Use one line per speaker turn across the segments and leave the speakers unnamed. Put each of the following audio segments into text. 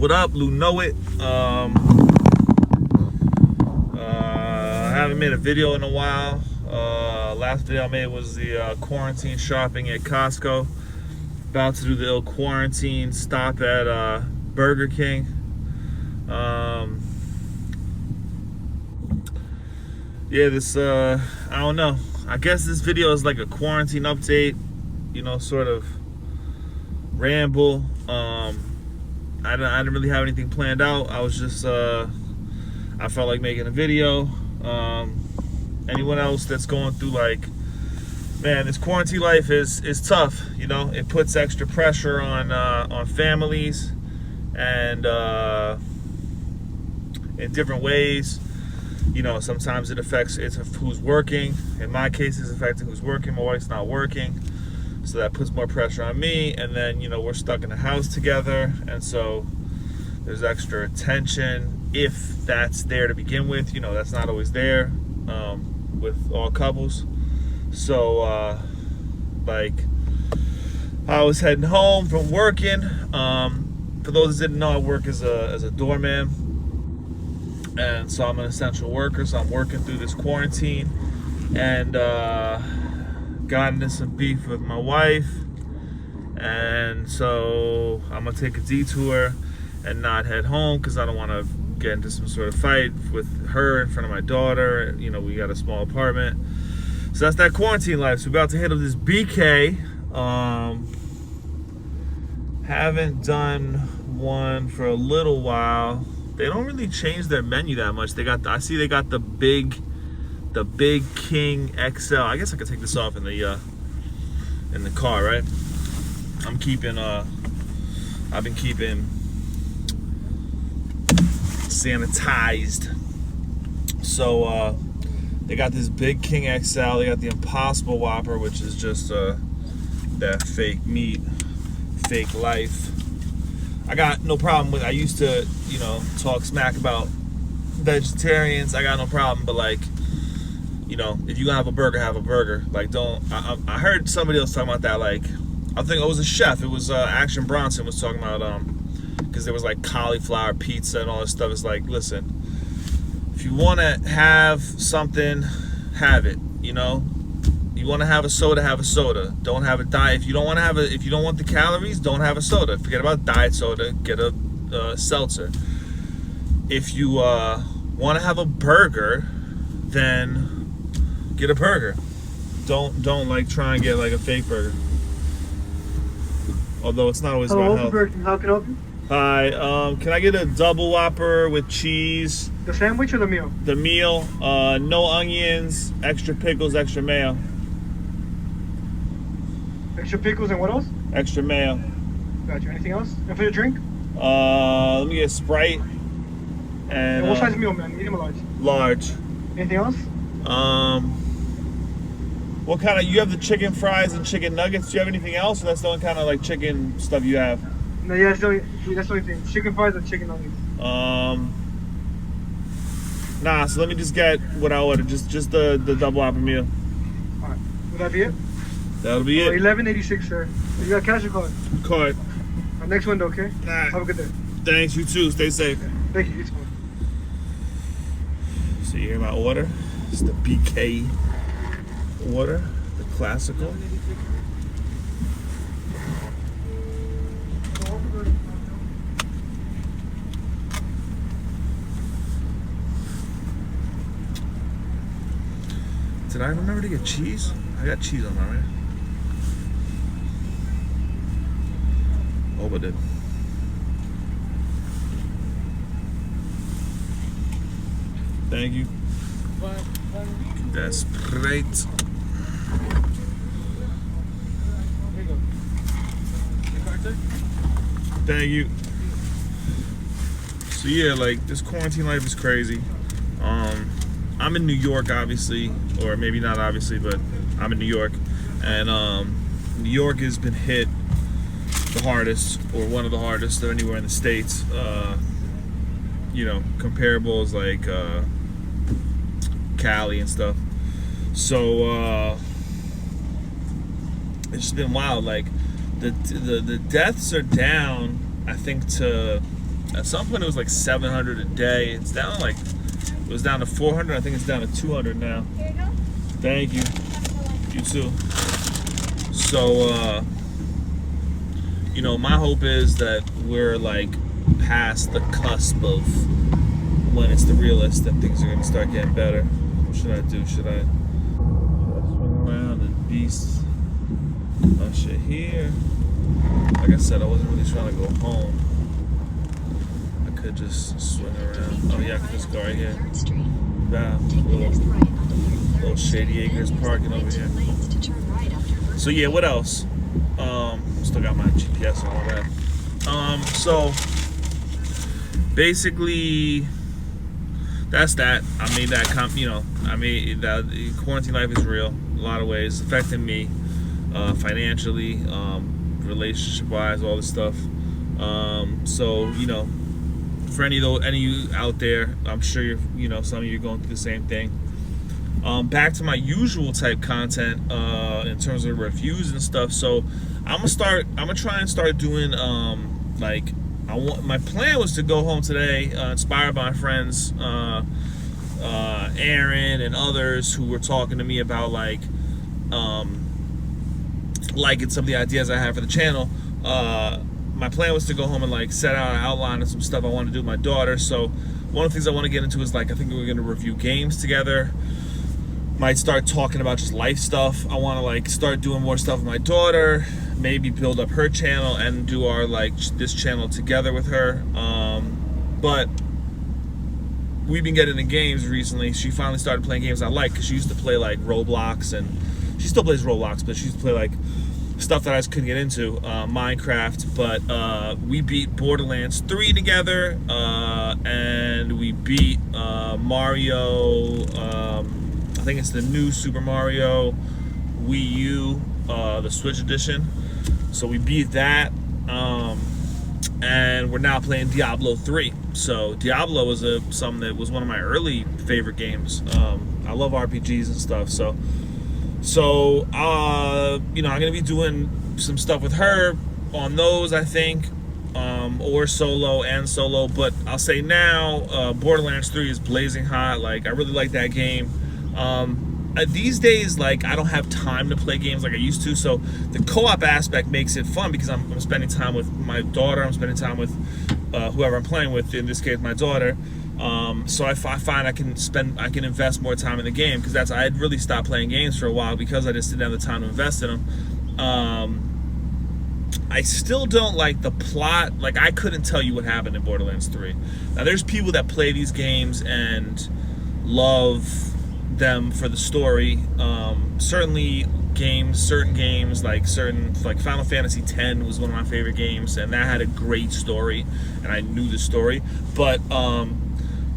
What up, Lou Know It? I haven't made a video in a while. Last video I made was the quarantine shopping at Costco. About to do the little quarantine stop at Burger King. Yeah, this I don't know. I guess this video is like a quarantine update, you know, sort of ramble. I didn't really have anything planned out. I was just I felt like making a video. Anyone else that's going through, like, man, this quarantine life is tough, you know. It puts extra pressure on families and in different ways. You know, sometimes it affects who's working. In my case, it's affecting who's working. My wife's not working, so that puts more pressure on me. And then, you know, we're stuck in a house together, and so there's extra attention, if that's there to begin with. You know, that's not always there with all couples. So, like, I was heading home from working. For those that didn't know, I work as a doorman. And so I'm an essential worker, so I'm working through this quarantine, and got into some beef with my wife, and so I'm gonna take a detour and not head home because I don't want to get into some sort of fight with her in front of my daughter. You know, we got a small apartment, so that's that quarantine life. So we're about to hit up this BK. Haven't done one for a little while. They don't really change their menu that much. I see they got the big King XL. I guess I could take this off in the car, right? I've been keeping sanitized. So they got this big King XL. They got the Impossible Whopper, which is just that fake meat, fake life. I got no problem with. I used to, you know, talk smack about vegetarians. I got no problem, but, like, you know, if you gonna have a burger, have a burger. Like, don't. I heard somebody else talking about that. Like, I think it was a chef. It was Action Bronson was talking about because there was like cauliflower pizza and all this stuff. It's like, listen, if you want to have something, have it. You know, you want to have a soda, have a soda. Don't have a diet. If you don't want the calories, don't have a soda. Forget about diet soda. Get a seltzer. If you want to have a burger, then get a burger. Don't like try and get like a fake burger. Although it's not always about health.
How can I help you?
Hi, can I get a double Whopper with cheese?
The sandwich or the meal?
The meal, no onions, extra pickles, extra mayo.
Extra pickles and what else?
Extra mayo.
Gotcha. Anything else? And for your drink?
Let me get a Sprite.
And what size meal, man? Medium or large?
Large.
Anything else?
What kind of, you have the chicken fries and chicken nuggets. Do you have anything else? Or that's the only kind of like chicken stuff you have?
No, yeah, that's the only thing. Chicken fries and chicken nuggets.
Nah, so let me just get what I ordered. Just the double Whopper meal.
Alright. Will that be it?
That'll be it.
$11.86, sir. You got cash or card?
Card.
Our next window, okay?
Alright.
Have a good day.
Thanks, you too. Stay safe.
Thank you. You too.
So you hear my order? It's the BK order, the classical. Did I remember to get cheese? I got cheese on mine, right? Oh, I did. Thank you. That's great. Thank you. So yeah, like, this quarantine life is crazy. I'm in New York, obviously, or maybe not obviously, but I'm in New York, and New York has been hit the hardest, or one of the hardest, of anywhere in the States. You know, comparables like Cali and stuff. So it's just been wild. Like the deaths are down, I think, to At some point, it was like 700 a day. It's down like, it was down to 400. I think it's down to 200 now.
Here you go.
Thank you. You too. So, you know, my hope is that we're like past the cusp of when it's the realist that things are going to start getting better. What should I do? Should I swing around and beast my shit here? Like I said, I wasn't really trying to go home. I could just swing around. Oh yeah, I could just go right here. Wow, little Shady Acres parking over here. So yeah, what else? Still got my GPS and all that. So basically, that's that. I made that that quarantine life is real. A lot of ways, it's affecting me financially, relationship-wise, all this stuff. So you know, for any of you out there, I'm sure some of you are going through the same thing. Back to my usual type content in terms of reviews and stuff. So I'm gonna try and start doing my plan was to go home today, inspired by my friends Aaron and others who were talking to me about liking some of the ideas I have for the channel. My plan was to go home and set out an outline of some stuff I want to do with my daughter. So one of the things I want to get into is I think we're going to review games together. Might start talking about just life stuff. I want to start doing more stuff with my daughter. Maybe build up her channel and do our this channel together with her. But we've been getting into games recently. She finally started playing games I like, because she used to play Roblox, and she still plays Roblox, but she used to play stuff that I just couldn't get into, Minecraft. But we beat Borderlands 3 together, and we beat Mario. I think it's the new Super Mario Wii U, the Switch edition. So we beat that, and we're now playing Diablo 3. So Diablo was something that was one of my early favorite games. I love RPGs and stuff. So I'm gonna be doing some stuff with her on those, I think, or solo. But I'll say now, Borderlands 3 is blazing hot. I really like that game. These days, I don't have time to play games like I used to, so the co-op aspect makes it fun, because I'm spending time with my daughter. I'm spending time with whoever I'm playing with, in this case my daughter. So I find I can invest more time in the game, because I had really stopped playing games for a while because I just didn't have the time to invest in them. I still don't like the plot. I couldn't tell you what happened in Borderlands 3. Now there's people that play these games and love them for the story. Certainly certain games like Final Fantasy X was one of my favorite games, and that had a great story, and I knew the story. But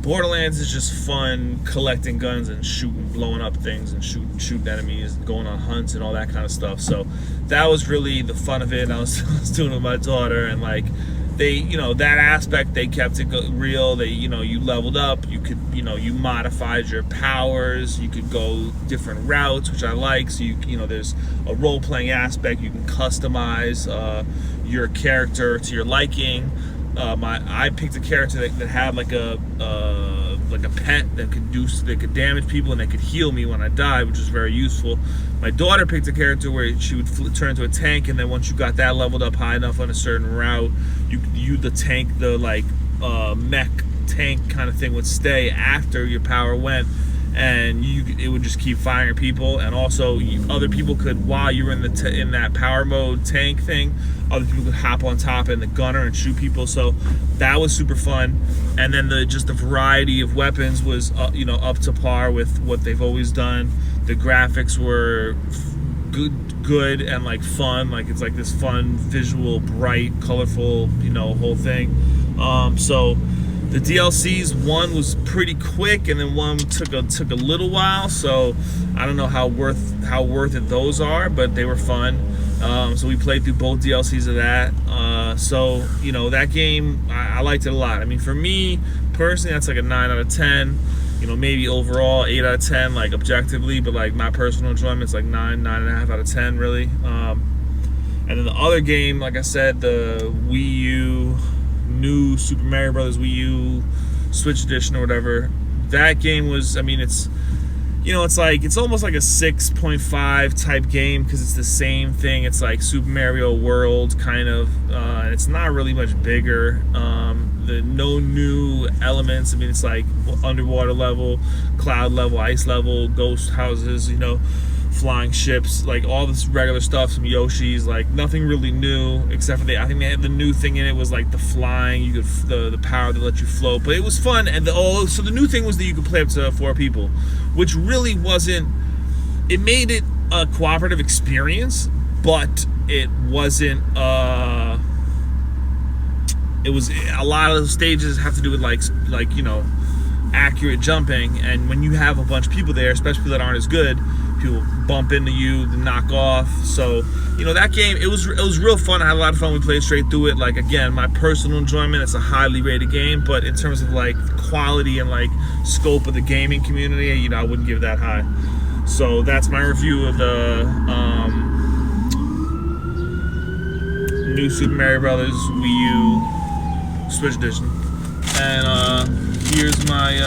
Borderlands is just fun, collecting guns and blowing up things and shooting enemies and going on hunts and all that kind of stuff. So that was really the fun of it. I was doing it with my daughter, and that aspect, they kept it real. You leveled up, you could, you modified your powers, you could go different routes, which I like. So there's a role-playing aspect. You can customize your character to your liking. I picked a character that had a pet that could damage people and that could heal me when I died, which was very useful. My daughter picked a character where she would turn into a tank, and then once you got that leveled up high enough on a certain route, the mech tank kind of thing would stay after your power went, and it would just keep firing people. And also other people could, while you were in that power mode tank thing, other people could hop on top in the gunner and shoot people. So that was super fun. And then the variety of weapons was up to par with what they've always done. The graphics were good and fun. It's this fun, visual, bright, colorful, whole thing. So the DLCs, one was pretty quick, and then one took a little while. So I don't know how worth it those are, but they were fun. So we played through both DLCs of that. So that game, I liked it a lot. I mean, for me personally, that's a 9 out of 10. Maybe overall 8 out of 10, objectively, but my personal enjoyment's 9.5 out of 10, really. And then the other game, like I said, the Wii U new Super Mario Brothers Wii U Switch edition or whatever. That game was, I mean, it's, you know, it's almost like a 6.5 type game because it's the same thing. It's like Super Mario World kind of, and it's not really much bigger. No new elements. I mean, it's like underwater level, cloud level, ice level, ghost houses, you know, flying ships, like all this regular stuff, some Yoshis, like nothing really new except for I think they had the new thing in it was like the flying, you could the power that let you float, but it was fun. And so the new thing was that you could play up to 4 people, which really wasn't, it made it a cooperative experience, but it wasn't it was, a lot of the stages have to do with like you know, accurate jumping, and when you have a bunch of people there, especially people that aren't as good, people bump into you, knock off. So, you know, that game, it was real fun. I had a lot of fun. We played straight through it. Like, again, my personal enjoyment, it's a highly rated game, but in terms of like quality and like scope of the gaming community, you know, I wouldn't give that high. So that's my review of the new Super Mario Brothers Wii U Switch edition. And here's my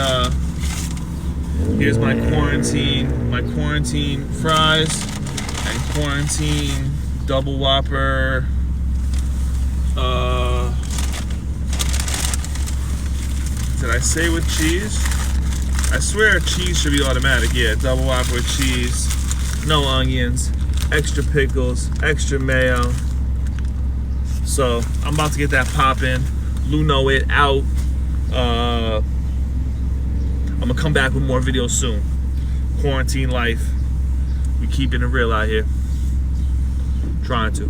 quarantine fries and quarantine double Whopper did I say with cheese? I swear cheese should be automatic. Yeah, double Whopper with cheese, no onions, extra pickles, extra mayo. So I'm about to get that poppin'. Luno it out. I'm gonna come back with more videos soon. Quarantine life. We keeping it real out here. Trying to.